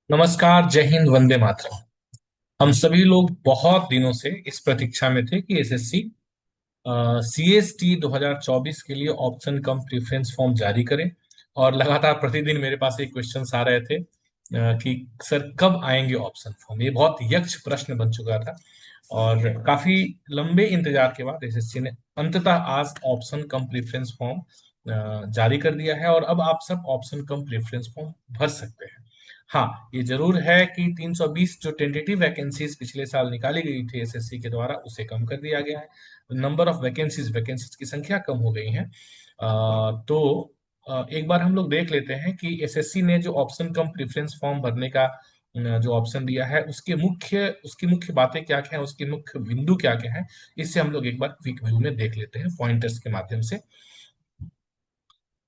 नमस्कार, जय हिंद, वंदे मातरम। हम सभी लोग बहुत दिनों से इस प्रतीक्षा में थे कि एसएससी सीएसटी 2024 के लिए ऑप्शन कम प्रेफरेंस फॉर्म जारी करे। और लगातार प्रतिदिन मेरे पास एक क्वेश्चंस आ रहे थे कि सर कब आएंगे ऑप्शन फॉर्म। ये बहुत यक्ष प्रश्न बन चुका था और काफी लंबे इंतजार के बाद एसएससी ने अंततः आज ऑप्शन कम प्रेफरेंस फॉर्म जारी कर दिया है और अब आप सब ऑप्शन कम प्रेफरेंस फॉर्म भर सकते हैं। हाँ, ये जरूर है कि 320 जो टेंटेटिव वैकेंसीज पिछले साल निकाली गई थी एसएससी के द्वारा, उसे कम कर दिया गया है। नंबर ऑफ वैकेंसीज की संख्या कम हो गई है। तो एक बार हम लोग देख लेते हैं कि एसएससी ने जो ऑप्शन कम प्रेफरेंस फॉर्म भरने का जो ऑप्शन दिया है उसकी मुख्य बातें क्या क्या है, उसके मुख्य बिंदु क्या क्या है। इससे हम लोग एक बार क्विक व्यू में देख लेते हैं पॉइंटर्स के माध्यम से।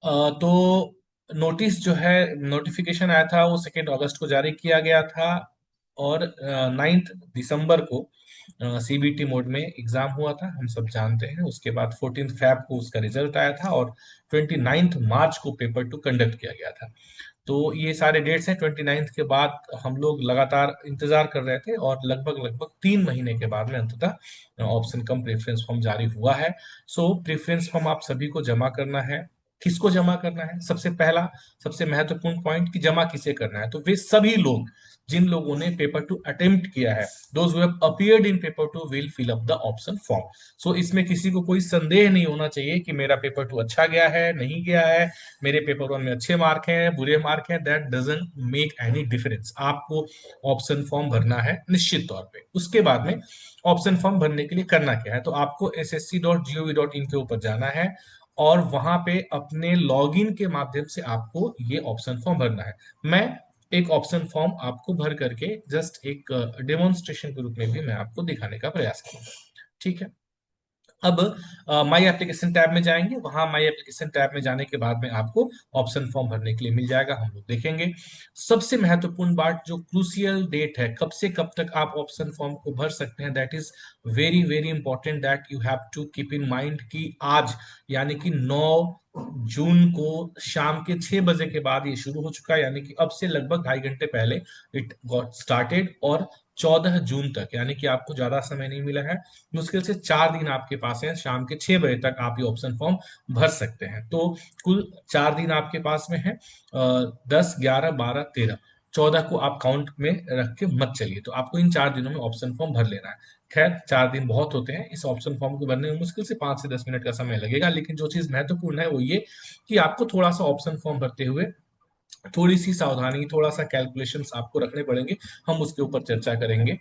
तो नोटिस जो है, नोटिफिकेशन आया था वो 2 अगस्त को जारी किया गया था और 9 दिसंबर को सीबीटी मोड में एग्जाम हुआ था, हम सब जानते हैं। उसके बाद 14 फैब को उसका रिजल्ट आया था और 29 मार्च को पेपर टू कंडक्ट किया गया था। तो ये सारे डेट्स हैं। 29 के बाद हम लोग लगातार इंतजार कर रहे थे और लगभग लगभग 3 महीने के बाद में अंततः ऑप्शन कम प्रेफरेंस फॉर्म जारी हुआ है। सो प्रेफरेंस फॉर्म आप सभी को जमा करना है। किसको जमा करना है? सबसे पहला, सबसे महत्वपूर्ण पॉइंट कि जमा किसे करना है, तो वे सभी लोग जिन लोगों ने पेपर टू अटेम्प्ट किया है, those who have appeared in paper two will fill up the option form. So इसमें किसी को कोई संदेह नहीं होना चाहिए कि मेरा पेपर टू अच्छा गया है, नहीं गया है, मेरे पेपर वन में अच्छे मार्क हैं, बुरे मार्क हैं। That doesn't make any difference. आपको ऑप्शन फॉर्म भरना है निश्चित तौर पे। उसके बाद में ऑप्शन फॉर्म भरने के लिए करना क्या है, तो आपको ssc.gov.in के ऊपर जाना है और वहां पे अपने लॉगिन के माध्यम से आपको ये ऑप्शन फॉर्म भरना है। मैं एक ऑप्शन फॉर्म आपको भर करके जस्ट एक डेमोन्स्ट्रेशन के रूप में भी मैं आपको दिखाने का प्रयास करूंगा। ठीक है। अब माई एप्लीकेशन टैब में जाएंगे। वहां माई एप्लीकेशन टैब में जाने के बाद में आपको ऑप्शन फॉर्म भरने के लिए मिल जाएगा। हम लोग देखेंगे सबसे महत्वपूर्ण बात, जो क्रूसियल डेट है, कब से कब तक आप ऑप्शन फॉर्म को भर सकते हैं। That is very very important, that you have to keep in mind कि आज यानी कि 9 जून को शाम के 6 बजे के बाद ये शुरू हो चुका है, यानी कि अब से लगभग 2.5 घंटे पहले इट गॉट स्टार्टेड। और 14 जून तक, यानी कि आपको ज्यादा समय नहीं मिला है, मुश्किल से 4 दिन आपके पास है। शाम के 6 बजे तक आप ये ऑप्शन फॉर्म भर सकते हैं। तो कुल 4 दिन आपके पास में है। 10, 11, 12, 13, 14 को आप काउंट में रख के मत चलिए। तो आपको इन 4 दिनों में ऑप्शन फॉर्म भर लेना है। खैर, 4 दिन बहुत होते हैं। इस ऑप्शन फॉर्म को भरने में मुश्किल से 5 से 10 मिनट का समय लगेगा, लेकिन जो चीज महत्वपूर्ण है वो ये कि आपको थोड़ा सा ऑप्शन फॉर्म भरते हुए थोड़ी सी सावधानी, थोड़ा सा कैलकुलेशंस आपको रखने पड़ेंगे। हम उसके ऊपर चर्चा करेंगे।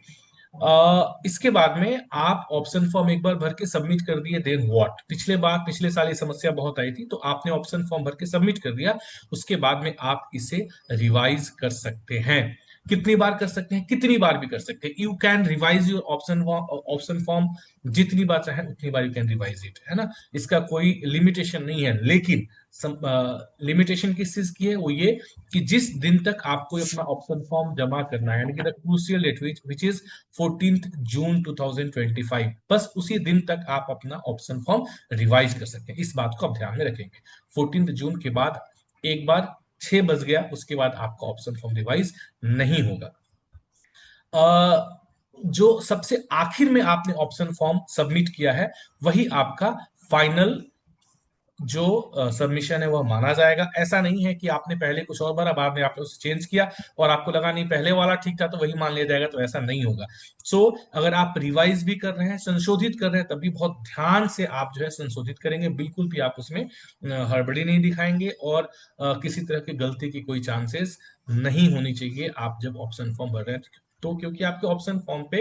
इसके बाद में आप ऑप्शन फॉर्म एक बार भर के सबमिट कर दिए, देन व्हाट? पिछले साल ये समस्या बहुत आई थी, तो आपने ऑप्शन फॉर्म भर के सबमिट कर दिया। उसके बाद में आप इसे रिवाइज कर सकते हैं। कितनी बार कर सकते हैं? कितनी बार भी कर सकते हैं। You can revise your option form जितनी बार चाहे उतनी बार यू कैन रिवाइज इट, है ना। इसका कोई लिमिटेशन नहीं है। लेकिन लिमिटेशन किस चीज की है? वो ये कि जिस दिन तक आपको अपना ऑप्शन फॉर्म जमा करना है, यानी कि the crucial date which is 14 June 2025, बस उसी दिन तक आप अपना ऑप्शन फॉर्म रिवाइज कर सकते हैं। इस बात को आप ध्यान में रखेंगे। 14 जून के बाद एक बार 6 बज गया, उसके बाद आपका ऑप्शन फॉर्म रिवाइज नहीं होगा। जो सबसे आखिर में आपने ऑप्शन फॉर्म सबमिट किया है, वही आपका फाइनल जो सबमिशन है वह माना जाएगा। ऐसा नहीं है कि आपने पहले कुछ और भरा, बाद में आपने उसे चेंज किया और आपको लगा नहीं पहले वाला ठीक था तो वही मान लिया जाएगा, तो ऐसा नहीं होगा। सो अगर आप रिवाइज भी कर रहे हैं, संशोधित कर रहे हैं, तब भी बहुत ध्यान से आप जो है संशोधित करेंगे। बिल्कुल भी आप उसमें हड़बड़ी नहीं दिखाएंगे और किसी तरह की गलती की कोई चांसेस नहीं होनी चाहिए आप जब ऑप्शन फॉर्म भर रहे हैं। तो क्योंकि आपके ऑप्शन फॉर्म पे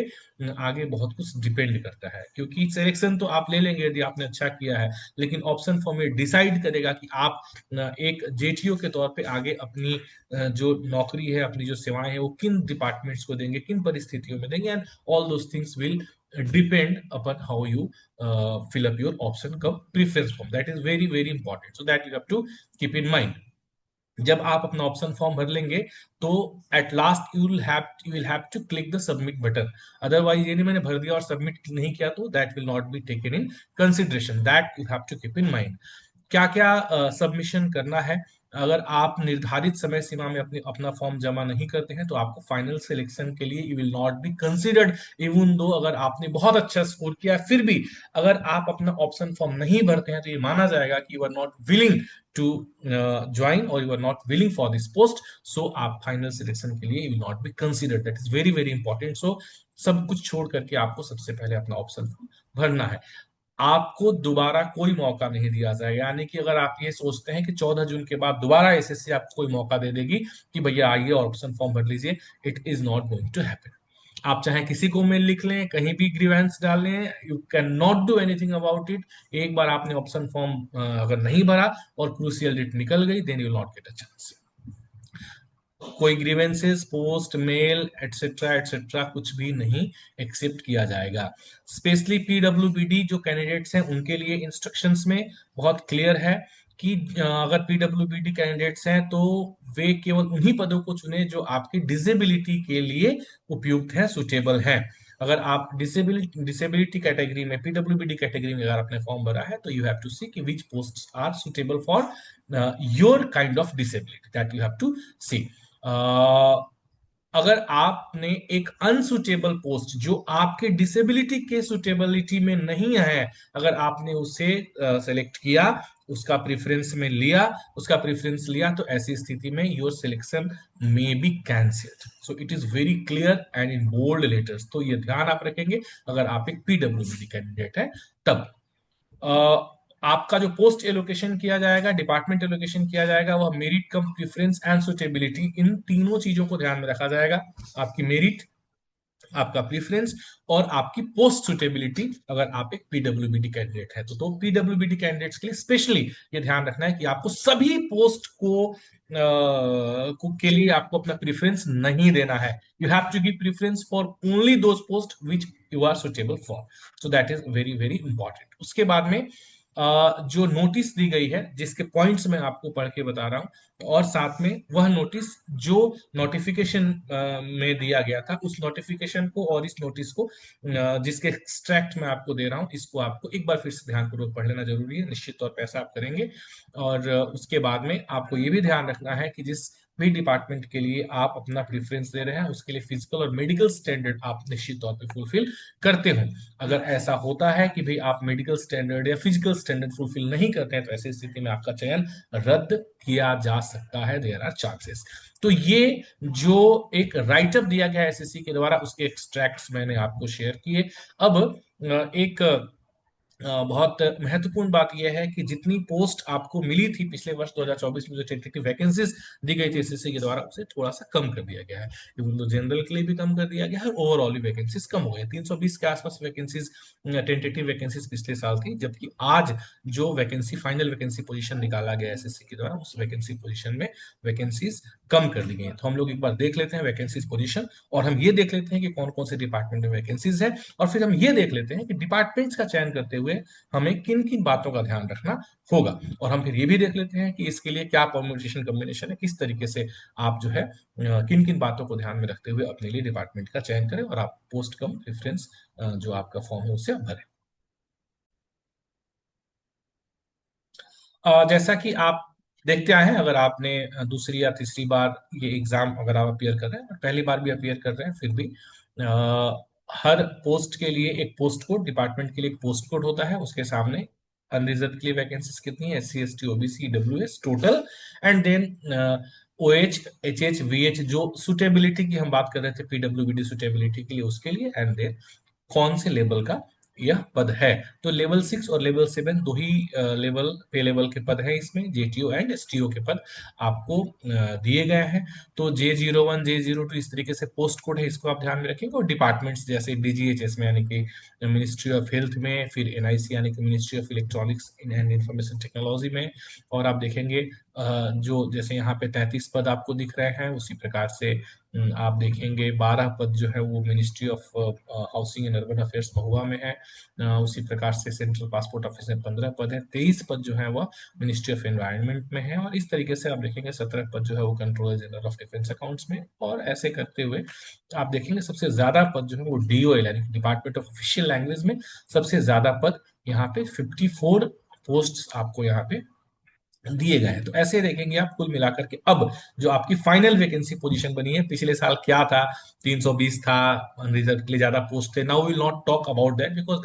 आगे बहुत कुछ डिपेंड करता है। क्योंकि सिलेक्शन तो आप ले लेंगे यदि आपने अच्छा किया है, लेकिन ऑप्शन फॉर्म ये डिसाइड करेगा कि आप एक जेटीओ के तौर पे आगे अपनी जो नौकरी है, अपनी जो सेवाएं हैं, वो किन डिपार्टमेंट्स को देंगे, किन परिस्थितियों में देंगे। And all those things will depend upon how you fill up your option come preference form. That is very very important, so that you have to keep in mind. जब आप अपना ऑप्शन फॉर्म भर लेंगे तो at last you will have to click the submit button. Otherwise ये नहीं मैंने भर दिया और सबमिट नहीं किया, तो that will not be taken in consideration. That you have to keep in mind. क्या क्या सबमिशन करना है? अगर आप निर्धारित समय सीमा में अपनी अपना फॉर्म जमा नहीं करते हैं तो आपको फाइनल सिलेक्शन के लिए you will not be considered, even though अगर आपने बहुत अच्छा स्कोर किया फिर भी अगर आप अपना ऑप्शन फॉर्म नहीं भरते हैं तो ये माना जाएगा कि you are not willing to join or you are not willing for this post, so आप फाइनल सिलेक्शन के लिए you will not be considered. That is very very important. So सब कुछ छोड़ करके आपको सबसे पहले अपना ऑप्शन फॉर्म भरना है। आपको दोबारा कोई मौका नहीं दिया जाएगा, यानी कि अगर आप ये सोचते हैं कि 14 जून के बाद दोबारा एसएससी आपको कोई मौका दे देगी कि भैया आइए और ऑप्शन फॉर्म भर लीजिए, it is not going to happen. आप चाहे किसी को मेल लिख लें, कहीं भी ग्रीवेंस डाल लें, you can not do anything about it. एक बार आपने ऑप्शन फॉर्म अगर नहीं भरा और क्रूसियल डेट निकल गई, then you not get a chance. कोई grievances post mail etcetera etcetera कुछ भी नहीं एक्सेप्ट किया जाएगा। स्पेशली पीडब्ल्यूबीडी जो कैंडिडेट्स हैं उनके लिए इंस्ट्रक्शंस में बहुत क्लियर है कि अगर पीडब्ल्यूबीडी कैंडिडेट्स हैं तो वे केवल उन्हीं पदों को चुने जो आपकी डिसेबिलिटी के लिए उपयुक्त हैं, सुटेबल हैं। अगर आप डिसेबिलिटी डिसेबिलिटी कैटेगरी में, पीडब्ल्यूबीडी कैटेगरी में अगर आपने फॉर्म भरा है तो यू हैव टू सी कि which posts are suitable for your kind of disability, that you have to see. अगर आपने एक अनसुटेबल पोस्ट जो आपके डिसेबिलिटी के सुटेबिलिटी में नहीं है, अगर आपने उसे सेलेक्ट किया, उसका प्रेफरेंस में लिया, उसका प्रेफरेंस लिया, तो ऐसी स्थिति में your selection may be cancelled. So it is very clear and in bold letters. तो ये ध्यान आप रखेंगे अगर आप एक पीडब्ल्यूडी कैंडिडेट है तब। आपका जो पोस्ट एलोकेशन किया जाएगा, डिपार्टमेंट एलोकेशन किया जाएगा, वह merit cum preference and suitability, इन तीनों चीजों को ध्यान में रखा जाएगा। आपकी मेरिट, आपका प्रेफरेंस और आपकी पोस्ट सुटेबिलिटी, अगर आप एक पीडब्ल्यूबीडी कैंडिडेट है तो पीडब्ल्यूबीडी कैंडिडेट्स के लिए स्पेशली ये ध्यान रखना है कि आपको सभी पोस्ट के लिए आपको अपना प्रेफरेंस नहीं देना है। You have to give preference for only those post which you are suitable for. So that is very very important. उसके बाद में जो नोटिस दी गई है जिसके पॉइंट्स मैं आपको पढ़ के बता रहा हूं, और साथ में वह नोटिस जो नोटिफिकेशन में दिया गया था, उस नोटिफिकेशन को और इस नोटिस को जिसके एक्सट्रैक्ट मैं आपको दे रहा हूं, इसको आपको एक बार फिर से ध्यानपूर्वक पढ़ लेना जरूरी है। निश्चित तौर पर ऐसा आप करेंगे। और उसके बाद में आपको ये भी ध्यान रखना है कि जिस भी डिपार्टमेंट के लिए आप अपना प्रेफरेंस दे रहे हैं उसके लिए फिजिकल और मेडिकल स्टैंडर्ड आप निश्चित तौर पे फुलफिल करते हो। अगर ऐसा होता है कि भाई आप मेडिकल स्टैंडर्ड या फिजिकल स्टैंडर्ड फुलफिल नहीं करते हैं तो ऐसी स्थिति में आपका चयन रद्द किया जा सकता है, देयर आर चांसेस। तो ये जो एक राइटअप दिया गया है एसएससी के द्वारा, उसके एक्सट्रैक्ट्स मैंने आपको शेयर किए। अब एक बहुत महत्वपूर्ण बात यह है कि जितनी पोस्ट आपको मिली थी पिछले वर्ष 2024 में, जो टेंटेटिव वैकेंसीज दी गई थी एसएससी के द्वारा, उसे थोड़ा सा कम कर दिया गया है। इवन तो जनरल के लिए भी कम कर दिया गया है, ओवरऑल वैकेंसीज कम हो गए। 320 के आसपास वैकेंसीज टेंटेटिव वैकेंसीज पिछले साल थी, जबकि आज जो वैकेंसी फाइनल वैकेंसी पोजीशन निकाला गया एसएससी के द्वारा, उस वैकेंसी पोजीशन में वैकेंसीज कम कर दी गई हैं। तो हम लोग एक बार देख लेते हैं वैकेंसीज पोजीशन, और हम ये देख लेते हैं कि कौन कौन से डिपार्टमेंट में वैकेंसीज है, और फिर हम ये देख लेते हैं कि डिपार्टमेंट्स का चयन करते हुए हमें किन किन बातों का ध्यान रखना होगा। और हम फिर ये भी देख लेते हैं कि इसके लिए क्या परम्यूटेशन कॉम्बिनेशन है, किस तरीके से आप जो है किन किन बातों को ध्यान में रखते हुए अपने लिए डिपार्टमेंट का चयन करें और आप पोस्ट कम प्रेफरेंस जो आपका फॉर्म है उसे आप भरें। जैसा कि आप देखते आए हैं, अगर आपने दूसरी या तीसरी बार ये एग्जाम अगर आप अपियर कर रहे हैं, पहली बार भी अपियर कर रहे हैं, फिर भी हर पोस्ट के लिए एक पोस्ट कोड, डिपार्टमेंट के लिए एक पोस्ट कोड होता है, उसके सामने अनरिजर्व के लिए वैकेंसीज कितनी है, SC ST OBC EWS total, and then OH HH VH जो सुटेबिलिटी की हम बात कर रहे थे, पीडब्ल्यूबीडी सुटेबिलिटी के लिए, उसके लिए, एंड देन कौन से लेवल का यह पद है। तो लेवल 6 और लेवल 7 दो ही लेवल पे लेवल के पद है, इसमें जेटीओ एंड एसटीओ के पद आपको दिए गए हैं। तो J01 J02 इस तरीके से पोस्ट कोड है, इसको आप ध्यान में रखेंगे। और डिपार्टमेंट्स जैसे डीजीएचएस में यानी कि मिनिस्ट्री ऑफ हेल्थ में, फिर एनआईसी यानी कि ministry of electronics and information technology में, और आप देखेंगे जो जैसे यहाँ पे 33 पद आपको दिख रहे हैं, उसी प्रकार से आप देखेंगे 12 पद जो है वो ministry of housing and urban affairs MoHUA में है। उसी प्रकार से सेंट्रल पासपोर्ट ऑफिस में 15 पद है, 23 पद जो है वह मिनिस्ट्री ऑफ एनवायरनमेंट में है, और इस तरीके से आप देखेंगे 17 पद जो है वो controller general of defence accounts में। और ऐसे करते हुए आप देखेंगे सबसे ज्यादा पद जो है वो डीओएल यानी डिपार्टमेंट ऑफ ऑफिशियल लैंग्वेज में सबसे ज्यादा पद यहाँ पे 54 पोस्ट आपको यहाँ पे दिए गए हैं। तो ऐसे देखेंगे आप कुल मिलाकर के अब जो आपकी फाइनल वैकेंसी पोजीशन बनी है, पिछले साल क्या था, 320 था, अनरिजर्व के लिए ज्यादा पोस्ट थे। Now will not talk about that because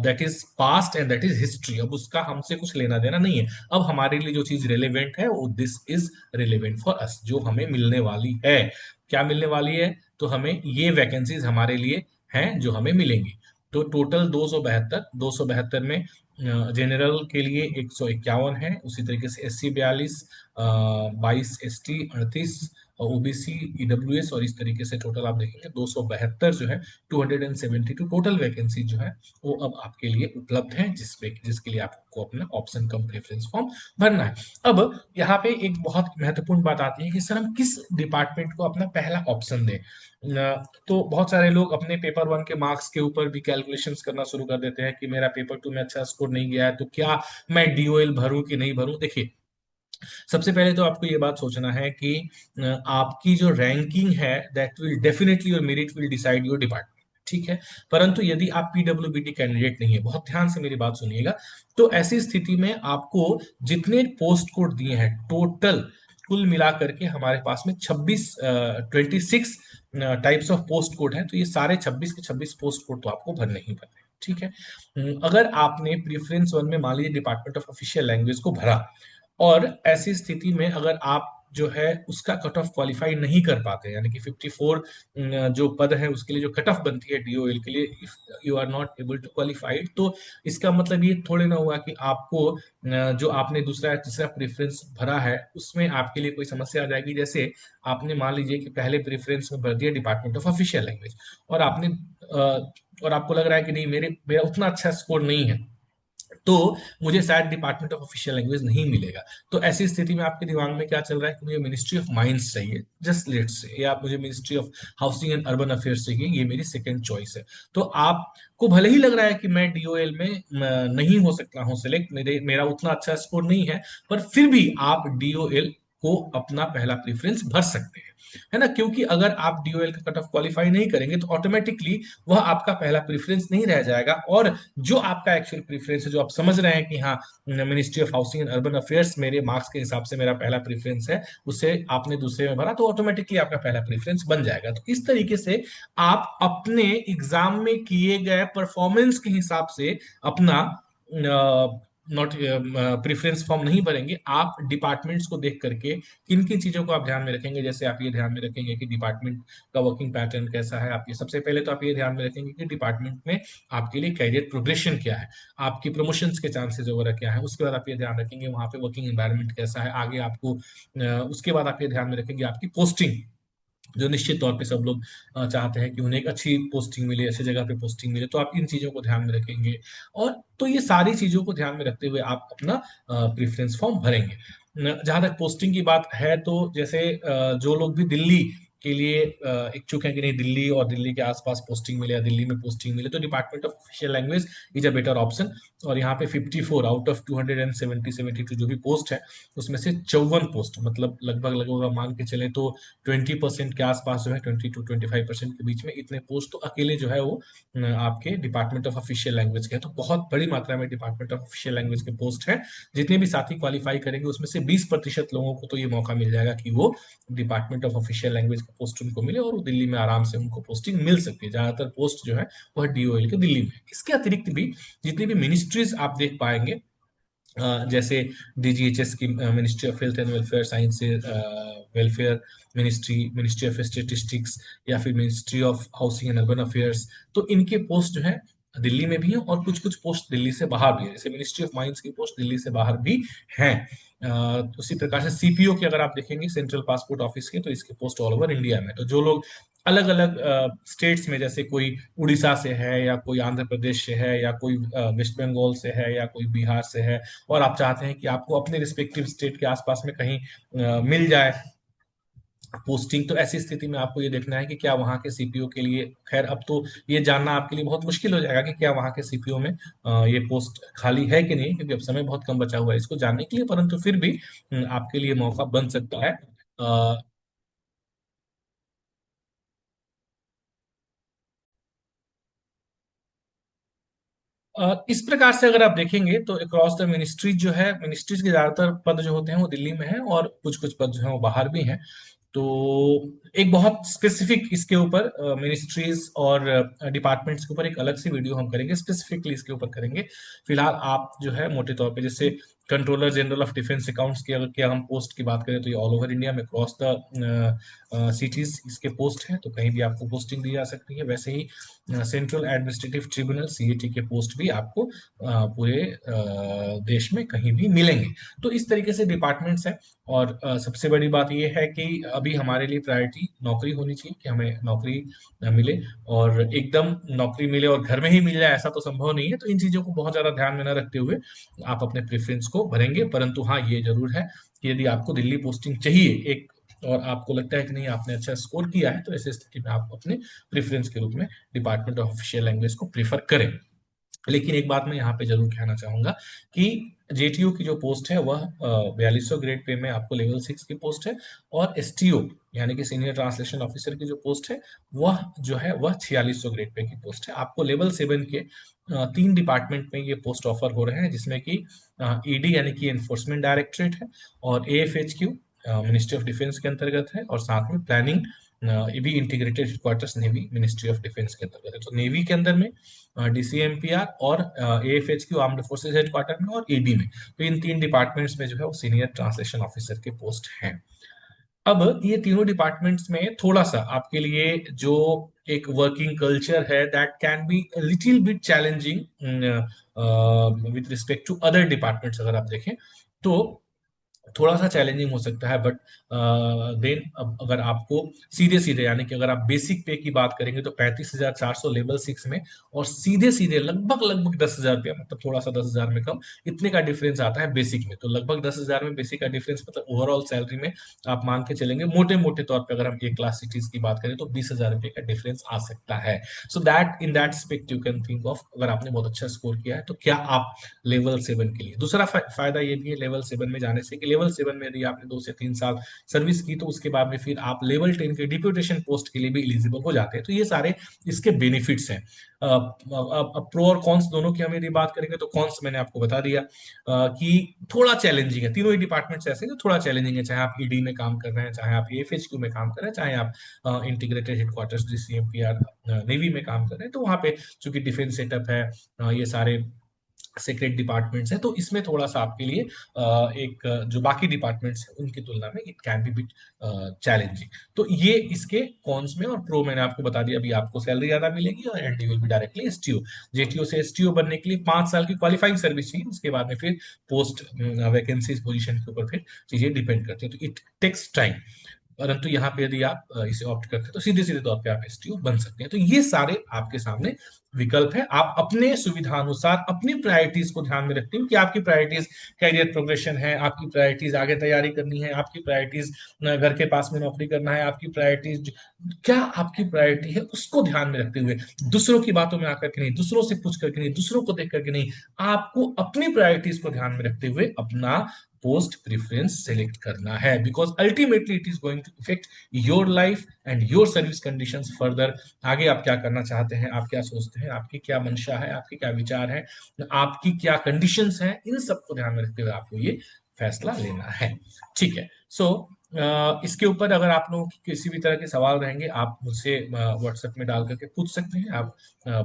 that is past and that is history. अब उसका हमसे कुछ लेना देना नहीं है। अब हमारे लिए जो चीज रिलेवेंट है वो this is relevant for us, जो हमें मिलने वाली है। क्या मिलने वाली है? तो हमें ये वैकेंसीज हमारे लिए हैं जो हमें मिलेंगी। तो टोटल 272, 272 में जनरल के लिए 151 है, उसी तरीके से S C 42, 22 S T 38, OBC EWS, और इस तरीके से टोटल आप देखेंगे 272 जो है, 272 टोटल वैकेंसी जो है वो अब आपके लिए उपलब्ध है, जिसके लिए आपको अपना ऑप्शन कम प्रेफरेंस फॉर्म भरना है। अब यहाँ पे एक बहुत महत्वपूर्ण बात आती है कि सर हम किस डिपार्टमेंट को अपना पहला ऑप्शन दें। तो बहुत सारे लोग अपने पेपर वन के मार्क्स के ऊपर भी कैलकुलेशंस करना शुरू कर देते हैं कि मेरा पेपर टू में अच्छा स्कोर नहीं गया है तो क्या मैं डीओएल भरूं कि नहीं भरूं। देखिए, सबसे पहले तो आपको ये बात सोचना है कि आपकी जो रैंकिंग है that will definitely, your merit will decide your department, ठीक है। परंतु यदि आप पीडब्ल्यूबीडी कैंडिडेट नहीं है, बहुत ध्यान से मेरी बात सुनिएगा, तो ऐसी स्थिति में आपको जितने पोस्ट कोड दिए हैं टोटल कुल मिला करके हमारे पास में 26 टाइप्स ऑफ पोस्ट कोड है, तो ये सारे 26 के 26 पोस्ट कोड तो आपको भरने ही भरने हैं, ठीक है। अगर आपने प्रीफरेंस वन में मान लीजिए डिपार्टमेंट ऑफ ऑफिशियल लैंग्वेज को भरा, और ऐसी स्थिति में अगर आप जो है उसका कट ऑफ क्वालिफाई नहीं कर पाते, यानी कि 54 जो पद है उसके लिए जो कट ऑफ बनती है डीओएल के लिए, if you are not able to qualified, तो इसका मतलब ये थोड़े ना हुआ कि आपको जो आपने दूसरा या तीसरा प्रेफरेंस भरा है उसमें आपके लिए कोई समस्या आ जाएगी। जैसे आपने मान लीजिए कि पहले प्रेफरेंस में भर दिया डिपार्टमेंट ऑफ ऑफिशियल लैंग्वेज, और आपने और आपको लग रहा है कि नहीं, मेरा उतना अच्छा स्कोर नहीं है, तो मुझे शायद डिपार्टमेंट ऑफ ऑफिशियल लैंग्वेज नहीं मिलेगा। तो ऐसी स्थिति में आपके दिमाग में क्या चल रहा है कि मुझे मिनिस्ट्री ऑफ माइंड्स चाहिए, जस्ट लेट्स से, या मुझे ministry of housing and urban affairs चाहिए, ये मेरी सेकंड चॉइस है। तो आपको भले ही लग रहा है कि मैं डीओएल में नहीं हो सकता हूँ सिलेक्ट, मेरा उतना अच्छा स्कोर नहीं है, पर फिर भी आप डीओएल को अपना पहला प्रेफरेंस भर सकते हैं, है ना। क्योंकि अगर आप डीओएल का कट ऑफ क्वालिफाई नहीं करेंगे तो ऑटोमेटिकली वह आपका पहला प्रेफरेंस नहीं रह जाएगा, और जो आपका एक्चुअल प्रेफरेंस है, जो आप समझ रहे हैं कि हाँ ministry of housing and urban affairs मेरे मार्क्स के हिसाब से मेरा पहला प्रेफरेंस है, उसे आपने दूसरे में भरा तो ऑटोमेटिकली आपका पहला प्रेफरेंस बन जाएगा। तो इस तरीके से आप अपने एग्जाम में किए गए परफॉर्मेंस के हिसाब से अपना नॉट प्रेफरेंस फॉर्म नहीं भरेंगे, आप डिपार्टमेंट्स को देख करके किन किन चीजों को आप ध्यान में रखेंगे। जैसे आप ये ध्यान में रखेंगे कि डिपार्टमेंट का वर्किंग पैटर्न कैसा है, आप ये सबसे पहले तो आप ये ध्यान में रखेंगे कि डिपार्टमेंट में आपके लिए कैरियर प्रोग्रेशन क्या है, आपकी प्रमोशंस के चांसेस वगैरह क्या है। उसके बाद आप ये ध्यान रखेंगे वहां पे वर्किंग एनवायरनमेंट कैसा है, आगे आपको उसके बाद आप ये ध्यान में रखेंगे आपकी पोस्टिंग, जो निश्चित तौर पे सब लोग चाहते हैं कि उन्हें एक अच्छी पोस्टिंग मिले, अच्छी जगह पे पोस्टिंग मिले, तो आप इन चीजों को ध्यान में रखेंगे। और तो ये सारी चीजों को ध्यान में रखते हुए आप अपना प्रेफरेंस फॉर्म भरेंगे। जहां तक पोस्टिंग की बात है, तो जैसे जो लोग भी दिल्ली के लिए इच्छुक हैं कि नहीं दिल्ली और दिल्ली के आसपास पोस्टिंग मिले या दिल्ली में पोस्टिंग मिले, तो department of official language is a better option. और यहाँ पे 54 आउट ऑफ 272 जो भी पोस्ट है उसमें से 54 पोस्ट, मतलब लगभग लगभग आप मान के चले तो 20% के आसपास जो है, 20 to 25% के बीच में इतने पोस्ट तो अकेले जो है वो आपके डिपार्टमेंट ऑफ ऑफिशियल लैंग्वेज के हैं। तो बहुत बड़ी मात्रा में डिपार्टमेंट ऑफ ऑफिशियल लैंग्वेज के पोस्ट है। जितने भी साथी क्वालिफाई करेंगे उसमें से 20% लोगों को तो ये मौका मिल जाएगा कि वो डिपार्टमेंट ऑफ ऑफिशियल लैंग्वेज का पोस्ट उनको मिले, और वो दिल्ली में आराम से उनको पोस्टिंग मिल सकती है। ज्यादातर पोस्ट जो है वह डीओएल के दिल्ली में। इसके अतिरिक्त भी जितनी भी मिनिस्ट्रीज आप देख पाएंगे, जैसे डीजीएचएस की ministry of health and welfare sciences, welfare ministry, ministry of statistics, या फिर ministry of housing and urban affairs, तो इनके पोस्ट जो है दिल्ली में भी है, और कुछ कुछ पोस्ट दिल्ली से बाहर भी है। जैसे मिनिस्ट्री ऑफ माइंस की पोस्ट दिल्ली से बाहर भी हैं। उसी प्रकार से सीपीओ की अगर आप देखेंगे, सेंट्रल पासपोर्ट ऑफिस के, तो इसके पोस्ट ऑल ओवर इंडिया में। तो जो लोग अलग अलग स्टेट्स में, जैसे कोई उड़ीसा से है, या कोई आंध्र प्रदेश से है, या कोई वेस्ट बंगाल से है, या कोई बिहार से है, और आप चाहते हैं कि आपको अपने रिस्पेक्टिव स्टेट के आसपास में कहीं मिल जाए पोस्टिंग, तो ऐसी स्थिति में आपको ये देखना है कि क्या वहाँ के सीपीओ के लिए, खैर अब तो ये जानना आपके लिए बहुत मुश्किल हो जाएगा कि क्या वहाँ के सीपीओ में ये पोस्ट खाली है कि नहीं, क्योंकि अब समय बहुत कम बचा हुआ है इसको जानने के लिए, परंतु फिर भी आपके लिए मौका बन सकता है। इस प्रकार से अगर आप देखेंगे तो अक्रॉस द मिनिस्ट्रीज जो है, मिनिस्ट्रीज के ज्यादातर पद जो होते हैं वो दिल्ली में हैं, और कुछ कुछ पद जो है वो बाहर भी हैं। तो एक बहुत स्पेसिफिक इसके ऊपर मिनिस्ट्रीज और डिपार्टमेंट्स के ऊपर एक अलग से वीडियो हम करेंगे, स्पेसिफिकली इसके ऊपर करेंगे। फिलहाल आप जो है मोटे तौर पे, जैसे controller general of defence accounts की अगर क्या हम पोस्ट की बात करें तो ये ऑल ओवर इंडिया में क्रॉस द सिटीज इसके पोस्ट हैं, तो कहीं भी आपको पोस्टिंग दी जा सकती है। वैसे ही सेंट्रल एडमिनिस्ट्रेटिव ट्रिब्यूनल सीएटी के पोस्ट भी आपको पूरे देश में कहीं भी मिलेंगे। तो इस तरीके से डिपार्टमेंट्स हैं। और सबसे बड़ी बात यह है कि अभी हमारे लिए प्रायोरिटी नौकरी होनी चाहिए, कि हमें नौकरी मिले, और एकदम नौकरी मिले और घर में ही मिल जाए ऐसा तो संभव नहीं है। तो इन चीजों को बहुत ज्यादा ध्यान में न रखते हुए आप अपने प्रेफरेंस को भरेंगे। परंतु हाँ, ये जरूर है कि यदि आपको दिल्ली पोस्टिंग चाहिए एक, और आपको लगता है कि नहीं आपने अच्छा स्कोर किया है, तो ऐसी स्थिति में आप अपने प्रेफरेंस के रूप में डिपार्टमेंट ऑफ ऑफिशियल लैंग्वेज को प्रेफर करें। लेकिन एक बात मैं यहाँ पे जरूर कहना चाहूंगा कि जेटीयू की जो पोस्ट है वह 4200 ग्रेड पे में आपको लेवल 6 की पोस्ट है, और एसटीओ यानी कि सीनियर ट्रांसलेशन ऑफिसर की जो पोस्ट है वह जो है वह 4600 ग्रेड पे की पोस्ट है। आपको लेवल 7 के तीन डिपार्टमेंट में ये पोस्ट ऑफर हो रहे हैं, जिसमें कि ईडी यानी कि एनफोर्समेंट डायरेक्टरेट है, और एएफएचक्यू मिनिस्ट्री ऑफ डिफेंस के अंतर्गत है, और साथ में प्लानिंग ये भी integrated headquarters navy ministry of defence के अंतर्गत है। तो नेवी के अंदर में डीसीएमपीआर और एएफएचक्यू आर्म्ड फोर्सेज हेडक्वार्टर में और ईडी में, तो इन तीन डिपार्टमेंट्स में जो है वो सीनियर ट्रांसलेशन ऑफिसर के पोस्ट हैं। अब ये तीनों डिपार्टमेंट्स में थोड़ा सा आपके लिए जो एक वर्किंग कल्चर है, that can be little bit challenging with respect to other departments. अगर आप देखें तो थोड़ा सा चैलेंजिंग हो सकता है, बट देन अब अगर आपको सीधे सीधे यानी कि अगर आप बेसिक पे की बात करेंगे तो 35,400 लेवल 6 में, और सीधे सीधे लगभग लगभग 10,000 रुपया, मतलब थोड़ा सा 10,000 में कम, इतने का डिफरेंस आता है बेसिक में। तो लगभग 10,000 में बेसिक का डिफरेंस, मतलब ओवरऑल सैलरी में आप मान के चलेंगे मोटे मोटे तौर पे, अगर हम ए क्लास सिटीज की बात करें तो 20,000 रुपये का डिफरेंस आ सकता है। So that in that aspect you can think of, अगर आपने बहुत अच्छा स्कोर किया है तो क्या आप लेवल 7 के लिए। दूसरा फायदा ये भी है लेवल 7 में जाने से, कि लेवल 7 में यदि आपने 2 से 3 साल सर्विस की तो उसके बाद में फिर आप लेवल 10 के डिप्यूटेशन पोस्ट के लिए भी एलिजिबल हो जाते हैं। तो ये सारे इसके बेनिफिट्स हैं। अब प्रो और कॉन्स दोनों की हम यदि बात करेंगे तो कॉन्स मैंने आपको बता दिया कि थोड़ा चैलेंजिंग है। तीनों ही डिपार्टमेंट्स ऐसे हैं थोड़ा चैलेंजिंग है, चाहे आप ईडी में काम कर रहे हैं, चाहे आप एफएचक्यू में काम कर रहे हैं, चाहे आप इंटीग्रेटेड हेडक्वार्टर्स डीसीएमपीआर नेवी में काम कर रहे हैं। तो वहां पे चूंकि डिफेंस सेटअप है, ये सारे सीक्रेट डिपार्टमेंट्स हैं, तो इसमें थोड़ा सा आपके लिए एक जो बाकी डिपार्टमेंट्स हैं उनकी तुलना में it can be bit challenging. तो ये इसके कॉन्स में, और प्रो मैंने आपको बता दिया। अभी आपको सैलरी ज्यादा मिलेगी, और and you will be directly STO. JTO से एसटीओ बनने के लिए 5 साल की क्वालिफाइंग सर्विस चाहिए, उसके बाद में फिर पोस्ट वैकेंसीज पोजीशन के ऊपर फिर चीजें डिपेंड करती है, तो इट टेक्स टाइम। परंतु यहाँ पे यदि आप इसे ऑप्ट करते हैं तो सीधे सीधे तौर पे आप एसटीओ बन सकते हैं। तो ये सारे आपके सामने विकल्प है। आप अपने सुविधानुसार अपनी प्रायोरिटीज को ध्यान में रखते हो कि आपकी प्रायोरिटीज कैरियर प्रोग्रेशन है, आपकी प्रायोरिटीज आगे तैयारी करनी है, आपकी प्रायोरिटीज घर के पास में नौकरी करना है, आपकी प्रायोरिटीज क्या आपकी प्रायोरिटी है उसको ध्यान में रखते हुए, दूसरों की बातों में आकर के नहीं, दूसरों से पूछ करके नहीं, दूसरों को देख करके नहीं, आपको अपनी प्रायोरिटीज को ध्यान में रखते हुए अपना पोस्ट प्रेफरेंस सेलेक्ट करना है। Because ultimately it is going to affect your life and your service conditions further. आगे आप क्या करना चाहते हैं, आप क्या सोचते हैं, आपकी क्या मंशा है, आपके क्या विचार है, आपकी क्या कंडीशंस हैं, इन सबको ध्यान में रखते हुए आपको ये फैसला लेना है। ठीक है। सो इसके ऊपर अगर आप लोगों की किसी भी तरह के सवाल रहेंगे, आप मुझसे व्हाट्सएप में डाल करके पूछ सकते हैं, आप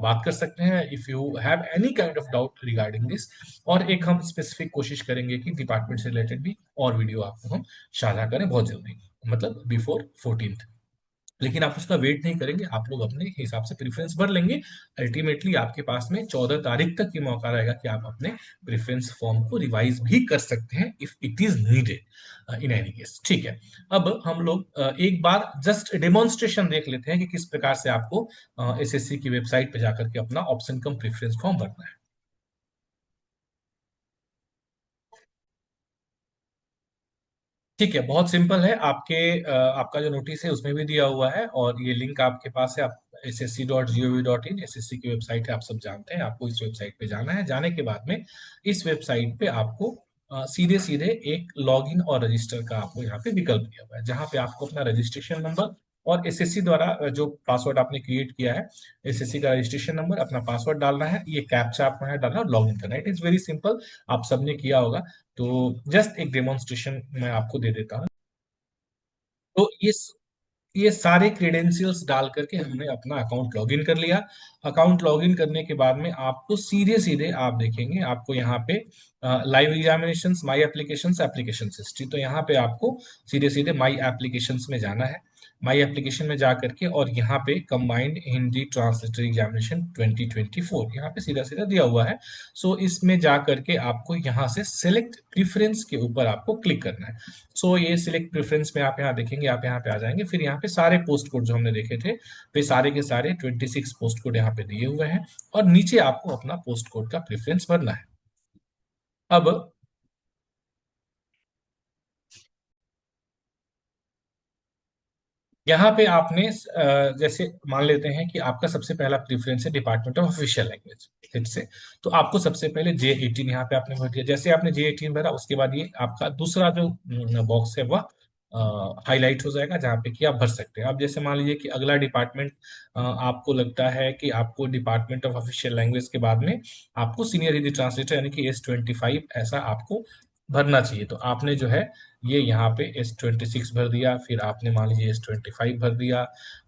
बात कर सकते हैं if you have any kind of doubt regarding this. और एक हम स्पेसिफिक कोशिश करेंगे कि डिपार्टमेंट से रिलेटेड भी और वीडियो आपको हम साझा करें बहुत जल्दी, मतलब बिफोर 14th। लेकिन आप उसका वेट नहीं करेंगे, आप लोग अपने हिसाब से प्रेफरेंस भर लेंगे। अल्टीमेटली आपके पास में 14 तारीख तक की मौका रहेगा कि आप अपने प्रेफरेंस फॉर्म को रिवाइज भी कर सकते हैं if it is needed in any case. ठीक है। अब हम लोग एक बार जस्ट डेमोन्स्ट्रेशन देख लेते हैं कि किस प्रकार से आपको एसएससी की वेबसाइट पे जाकर के अपना ऑप्शन कम प्रेफरेंस फॉर्म भरना है। ठीक है, बहुत सिंपल है। आपका जो नोटिस है उसमें भी दिया हुआ है, और ये लिंक आपके पास है। आप ssc.gov.in एसएससी की वेबसाइट है, आप सब जानते हैं। आपको इस वेबसाइट पे जाना है। जाने के बाद में इस वेबसाइट पे आपको सीधे सीधे एक लॉगिन और रजिस्टर का आपको यहाँ पे विकल्प दिया हुआ है, जहाँ पे आपको अपना रजिस्ट्रेशन नंबर और एसएससी द्वारा जो पासवर्ड आपने क्रिएट किया है, एसएससी का रजिस्ट्रेशन नंबर, अपना पासवर्ड डालना है, ये कैप्चा आपको यहाँ डालना है और लॉग इन करना है। इट इज वेरी सिंपल, आप सबने किया होगा। तो जस्ट एक डेमोन्स्ट्रेशन मैं आपको दे देता हूँ। तो ये सारे क्रेडेंशियल्स डाल करके हमने अपना अकाउंट लॉगिन कर लिया। अकाउंट लॉगिन करने के बाद में आपको सीधे सीधे आप देखेंगे, आपको यहाँ पे लाइव एग्जामिनेशन, माई एप्लीकेशंस, एप्लीकेशन हिस्ट्री, तो यहाँ पे आपको सीधे सीधे माई एप्लीकेशंस में जाना है। माई एप्लीकेशन में जा करके और यहाँ पे कंबाइंड हिंदी ट्रांसलेटरी एग्जामिनेशन 2024 यहाँ पे सीधा सीधा दिया हुआ है। सो इसमें जा करके आपको यहाँ से सिलेक्ट प्रेफरेंस के ऊपर आपको क्लिक करना है। सो ये सिलेक्ट प्रेफरेंस में आप यहाँ देखेंगे, आप यहाँ पे आ जाएंगे, फिर यहाँ पे सारे पोस्ट कोड जो हमने देखे थे, वे सारे के सारे 26 पोस्ट कोड यहाँ पे दिए हुए हैं, और नीचे आपको अपना पोस्ट कोड का प्रेफरेंस भरना है। अब यहाँ पे आपने जैसे मान लेते हैं कि आपका सबसे पहला प्रेफरेंस है department of official language hit से, तो आपको सबसे पहले J18 यहाँ पे आपने भर दिया। जैसे आपने J18 भरा, उसके बाद ये आपका दूसरा जो बॉक्स है वह हाईलाइट हो जाएगा, जहाँ पे कि आप भर सकते हैं। अब जैसे मान लीजिए कि अगला डिपार्टमेंट आपको लगता है कि आपको डिपार्टमेंट ऑफ ऑफिशियल लैंग्वेज के बाद में आपको सीनियर हिंदी ट्रांसलेटर यानी कि S25 ऐसा आपको भरना चाहिए। तो आपने जो है ये यहाँ पे S26 भर दिया, फिर आपने मान लीजिए S25 भर दिया,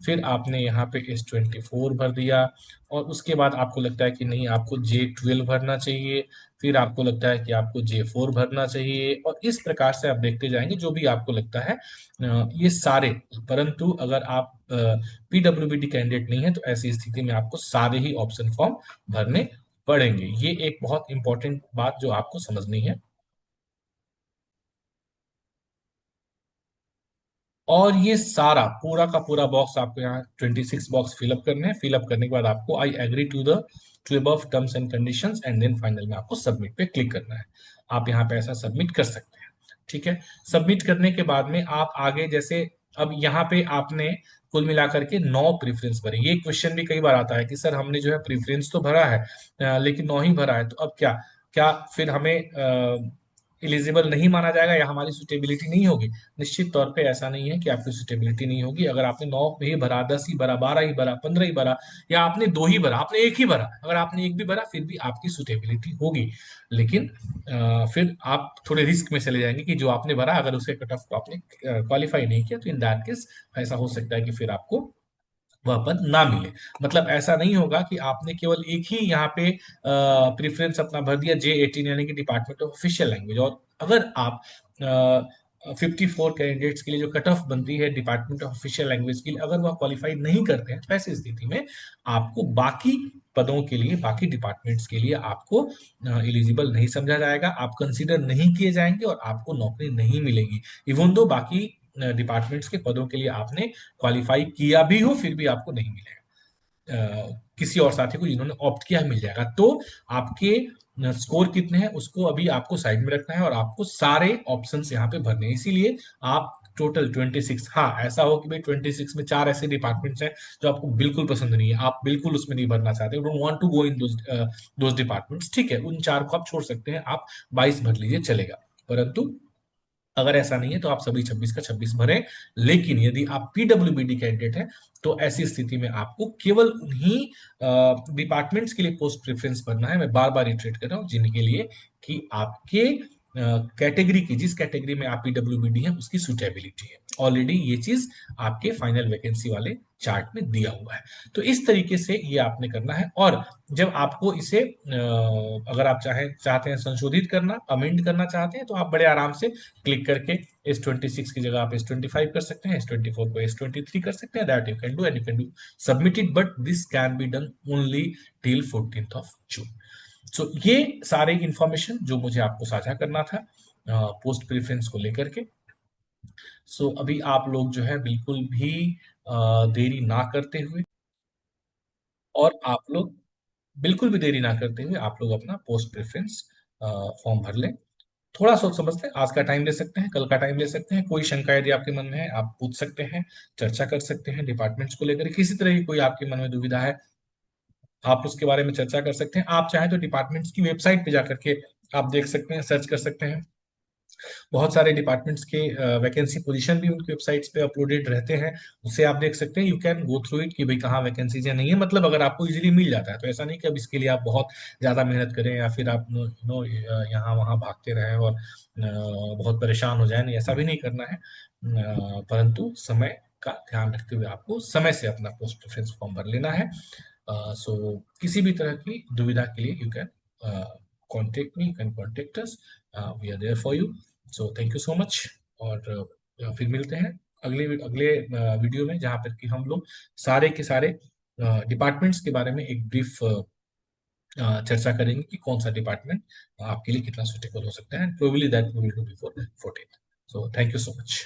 फिर आपने यहाँ पे S24 भर दिया, और उसके बाद आपको लगता है कि नहीं आपको J12 भरना चाहिए, फिर आपको लगता है कि आपको J4 भरना चाहिए, और इस प्रकार से आप देखते जाएंगे जो भी आपको लगता है। ये सारे, परंतु अगर आप PWBD कैंडिडेट नहीं है तो ऐसी स्थिति में आपको सारे ही ऑप्शन फॉर्म भरने पड़ेंगे। ये एक बहुत इंपॉर्टेंट बात जो आपको समझनी है। और ये सारा पूरा का पूरा बॉक्स आपको यहाँ 26 बॉक्स फिलअप करने हैं। फिलअप करने के बाद आपको I agree to above terms and conditions, and then final में आपको सबमिट पे क्लिक करना है। आप यहाँ पे ऐसा सबमिट कर सकते हैं। ठीक है, सबमिट करने के बाद में आप आगे जैसे, अब यहाँ पे आपने कुल मिलाकर के 9 प्रेफरेंस भरे। ये क्वेश्चन भी कई बार आता है कि सर हमने जो है प्रेफरेंस तो भरा है लेकिन 9 ही भरा है, तो अब क्या, क्या फिर हमें एलिजिबल नहीं माना जाएगा या हमारी सुटेबिलिटी नहीं होगी? निश्चित तौर पे ऐसा नहीं है कि आपकी सुटेबिलिटी नहीं होगी। अगर आपने 9 ही भरा, 10 ही भरा, 12 ही भरा, 15 ही भरा, या आपने 2 ही भरा, आपने एक ही भरा, अगर आपने एक भी भरा फिर भी आपकी सुटेबिलिटी होगी। लेकिन फिर आप थोड़े रिस्क में चले जाएंगे कि जो आपने भरा अगर उसके कट ऑफ को आपने क्वालिफाई नहीं किया, तो इन दैट केस ऐसा हो सकता है कि फिर आपको वह पद ना मिले। मतलब ऐसा नहीं होगा कि आपने केवल एक ही यहाँ पे प्रेफरेंस अपना भर दिया J18 यानी कि डिपार्टमेंट ऑफ ऑफिशियल लैंग्वेज, और अगर आप 54 कैंडिडेट्स के लिए जो कट ऑफ बनती है डिपार्टमेंट ऑफ ऑफिशियल लैंग्वेज के लिए, अगर वह क्वालिफाई नहीं करते हैं, तो ऐसी स्थिति में आपको बाकी पदों के लिए, बाकी डिपार्टमेंट्स के लिए आपको एलिजिबल नहीं समझा जाएगा, आप कंसीडर नहीं किए जाएंगे और आपको नौकरी नहीं मिलेगी। इवन दो बाकी डिपार्टमेंट्स के पदों के लिए आपने क्वालिफाई किया भी हो, फिर भी आपको नहीं मिलेगा। किसी और साथी को जिन्होंने ऑप्ट किया है मिल जाएगा। तो आपके स्कोर कितने हैं उसको अभी आपको साइड में रखना है, और आपको सारे ऑप्शंस यहाँ पे भरने हैं। इसीलिए आप टोटल 26, हाँ ऐसा हो कि भाई 26 में 4 ऐसे डिपार्टमेंट्स हैं जो आपको बिल्कुल पसंद नहीं है, आप बिल्कुल उसमें नहीं भरना चाहते, don't want to go in those departments, ठीक है, उन 4 को आप छोड़ सकते हैं, आप 22 भर लीजिए चलेगा। परंतु अगर ऐसा नहीं है तो आप सभी 26 का 26 भरें। लेकिन यदि आप PWBD कैंडिडेट हैं तो ऐसी स्थिति में आपको केवल उन्हीं डिपार्टमेंट्स के लिए पोस्ट प्रेफरेंस भरना है। मैं बार बार रिट्रेट कर रहा हूँ, जिनके लिए कि आपके कैटेगरी की, जिस कैटेगरी में आप PWBD है उसकी सुटेबिलिटी है। ऑलरेडी ये चीज आपके फाइनल वैकेंसी वाले चार्ट में दिया हुआ है। तो इस तरीके से ये आपने करना है। और जब आपको इसे अगर आप चाहते हैं संशोधित करना, अमेंड करना चाहते हैं, तो आप बड़े आराम से क्लिक करके S26 की जगह आप S25 कर सकते हैं, S24 को S23 कर सकते हैं। That you can do, and you can do submit it, but this can be done only till 14th of June। सो ये सारे इंफॉर्मेशन जो मुझे आपको साझा करना था पोस्ट प्रेफरेंस को लेकर के। सो अभी आप लोग जो है बिल्कुल भी देरी ना करते हुए, और आप लोग बिल्कुल भी देरी ना करते हुए आप लोग अपना पोस्ट प्रेफरेंस फॉर्म भर लें। थोड़ा सोच समझते हैं, आज का टाइम ले सकते हैं, कल का टाइम ले सकते हैं। कोई शंका यदि आपके मन में है आप पूछ सकते हैं, चर्चा कर सकते हैं डिपार्टमेंट्स को लेकर। किसी तरह की कोई आपके मन में दुविधा है आप उसके बारे में चर्चा कर सकते हैं। आप चाहें तो डिपार्टमेंट्स की वेबसाइट पे जाकर के आप देख सकते हैं, सर्च कर सकते हैं। बहुत सारे डिपार्टमेंट्स के वैकेंसी पोजीशन भी उनकी वेबसाइट्स पे अपलोडेड रहते हैं, उससे आप देख सकते हैं। You can go through it कि भाई कहाँ वैकेंसीज है, नहीं है, मतलब अगर आपको इजीली मिल जाता है तो ऐसा नहीं कि अब इसके लिए आप बहुत ज्यादा मेहनत करें या फिर आप नो यहाँ वहाँ भागते रहें और बहुत परेशान हो जाए, नहीं ऐसा भी नहीं करना है। परंतु समय का ध्यान रखते हुए आपको समय से अपना पोस्ट प्रेफरेंस फॉर्म भर लेना है। सो किसी भी तरह की दुविधा के लिए you can contact me, you can contact us. We are there for you. So thank you so much। और फिर मिलते हैं अगले अगले वीडियो में, जहाँ पर कि हम लोग सारे के सारे डिपार्टमेंट्स के बारे में एक ब्रीफ चर्चा करेंगे कि कौन सा डिपार्टमेंट आपके लिए कितना सुटेबल हो सकता है। Probably that we will do before 14th। So thank you so much.